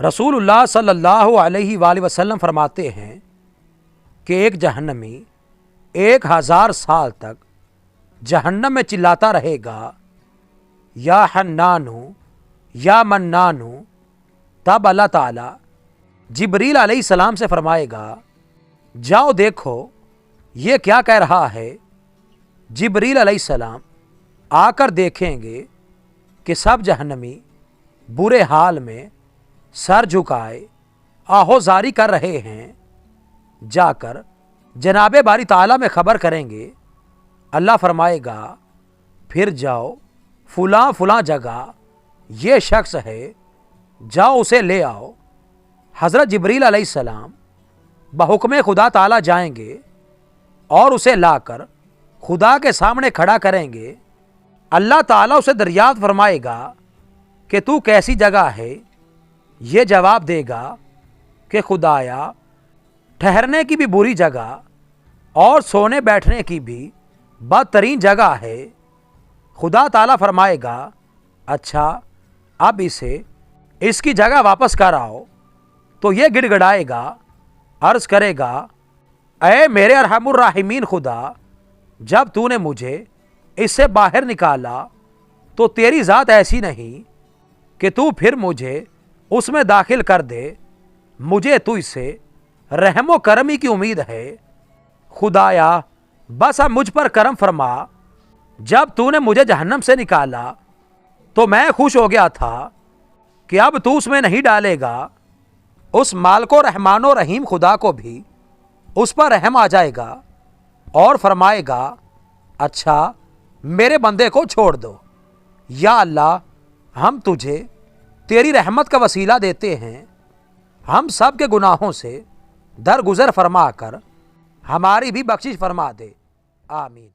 رسول اللہ صلی اللہ علیہ وآلہ وسلم فرماتے ہیں کہ ایک جہنمی 1000 سال تک جہنم میں چلاتا رہے گا، یا حنانو یا منانو۔ تب اللہ تعالیٰ جبریل علیہ السلام سے فرمائے گا جاؤ دیکھو یہ کیا کہہ رہا ہے۔ جبریل علیہ السلام آ کر دیکھیں گے کہ سب جہنمی برے حال میں سر جھکائے آہوزاری کر رہے ہیں۔ جا کر جناب باری تعالیٰ میں خبر کریں گے۔ اللہ فرمائے گا پھر جاؤ فلاں فلاں جگہ یہ شخص ہے، جاؤ اسے لے آؤ۔ حضرت جبریل علیہ السلام بحکم خدا تعالیٰ جائیں گے اور اسے لا کر خدا کے سامنے کھڑا کریں گے۔ اللہ تعالیٰ اسے دریافت فرمائے گا کہ تو کیسی جگہ ہے؟ یہ جواب دے گا کہ خدایا ٹھہرنے کی بھی بری جگہ اور سونے بیٹھنے کی بھی بدترین جگہ ہے۔ خدا تعالیٰ فرمائے گا اچھا اب اسے اس کی جگہ واپس کر آؤ۔ تو یہ گڑ گڑائے گا، عرض کرے گا اے میرے ارحم الراحمین خدا، جب تو نے مجھے اس سے باہر نکالا تو تیری ذات ایسی نہیں کہ تو پھر مجھے اس میں داخل کر دے، مجھے تو اس سے رحم و کرمی کی امید ہے۔ خدایا بس اب مجھ پر کرم فرما، جب تو نے مجھے جہنم سے نکالا تو میں خوش ہو گیا تھا کہ اب تو اس میں نہیں ڈالے گا۔ اس مالک و رحمان و رحیم خدا کو بھی اس پر رحم آ جائے گا اور فرمائے گا اچھا میرے بندے کو چھوڑ دو۔ یا اللہ ہم تجھے تیری رحمت کا وسیلہ دیتے ہیں، ہم سب کے گناہوں سے درگزر فرما کر ہماری بھی بخشش فرما دے، آمین۔